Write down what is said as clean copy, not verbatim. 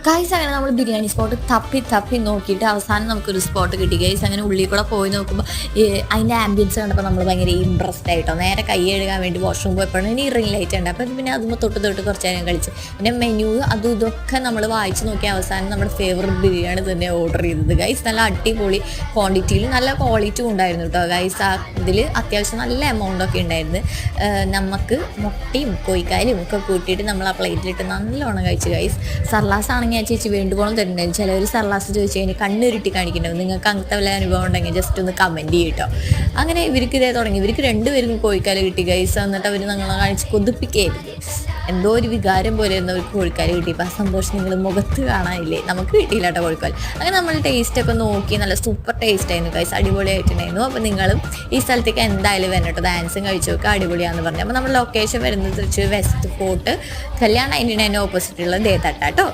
Guys അങ്ങനെ നമ്മൾ biryani spot തപ്പി നോക്കിയിട്ട് അവസാനം നമുക്കൊരു സ്പോട്ട് കിട്ടി ഗൈസ്. അങ്ങനെ ഉള്ളിൽ കൂടെ പോയി നോക്കുമ്പോൾ അതിൻ്റെ ആംബിയൻസ് കണ്ടപ്പോൾ നമ്മൾ ഭയങ്കര ഇമ്പ്രസ്ഡ് ആയിട്ടോ. നേരെ കൈ കഴുകാൻ വേണ്ടി വാഷ്റൂം പോയപ്പോഴാണ് ഇനി റിംഗ് ലൈറ്റ് ഉണ്ട്. അപ്പം പിന്നെ അതുമ്പോൾ തൊട്ട് കുറച്ച് നേരം കളിച്ച് പിന്നെ മെനു അതും ഇതൊക്കെ നമ്മൾ വായിച്ച് നോക്കി അവസാനം നമ്മുടെ ഫേവറേറ്റ് ബിരിയാണി തന്നെ ഓർഡർ ചെയ്തത് ഗൈസ്. നല്ല അടിപൊളി ക്വാണ്ടിറ്റിയിൽ നല്ല ക്വാളിറ്റി ഉണ്ടായിരുന്നു കേട്ടോ ഗൈസ്. ഇതിൽ അത്യാവശ്യം നല്ല എമൗണ്ട് ഒക്കെ ഉണ്ടായിരുന്നു. നമുക്ക് മുട്ടയും കോഴിക്കാലും ഒക്കെ കൂട്ടിയിട്ട് നമ്മൾ ആ പ്ലേറ്റിലിട്ട് നല്ലോണം കഴിച്ചു ഗൈസ്. സർലാസ് ആണെങ്കിൽ ഞാൻ ചേച്ചി വേണ്ടുപോകണം തരുന്നുണ്ടായിരുന്നു. ചിലവർ സർലാസ് ചോദിച്ചു കഴിഞ്ഞാൽ കണ്ണുരുട്ടി കാണിക്കുന്നുണ്ടാവും. നിങ്ങൾക്ക് അങ്ങനത്തെ വല്ല അനുഭവം ഉണ്ടെങ്കിൽ ജസ്റ്റ് ഒന്ന് കമൻറ്റ് ചെയ്യട്ടോ. അങ്ങനെ ഇവർക്ക് ഇതേ തുടങ്ങി. ഇവർക്ക് രണ്ടുപേർക്കും കോഴിക്കാല് കിട്ടി ഗൈസ്. എന്നിട്ട് അവർ ഞങ്ങളെ കാണിച്ച് കൊതിപ്പിക്കുകയായിരുന്നു. എന്തോ ഒരു വികാരം പോലെ ആയിരുന്നു അവർക്ക് കോഴിക്കാല് കിട്ടിയപ്പോൾ. ആ സന്തോഷം നിങ്ങൾ മുഖത്ത് കാണാനില്ലേ? നമുക്ക് കിട്ടിയില്ല കേട്ടോ കോഴിക്കാല്. അങ്ങനെ നമ്മൾ ടേസ്റ്റൊക്കെ നോക്കി. നല്ല സൂപ്പർ ടേസ്റ്റ് ആയിരുന്നു ഗൈസ്. അടിപൊളിയായിട്ടുണ്ടായിരുന്നു. അപ്പോൾ നിങ്ങളും ഈ സ്ഥലത്തേക്ക് എന്തായാലും വരണം കേട്ടോ. ഡാൻസും കഴിച്ചു നോക്കുക, അടിപൊളിയാണെന്ന് പറഞ്ഞു. അപ്പോൾ നമ്മുടെ ലൊക്കേഷൻ വരുന്നത് തൃശ്ശൂർ വെസ്റ്റ് ഫോർട്ട്, കല്യാൺ 99 ഓപ്പോസിറ്റുള്ള ദേത്തട്ട കേട്ടോ.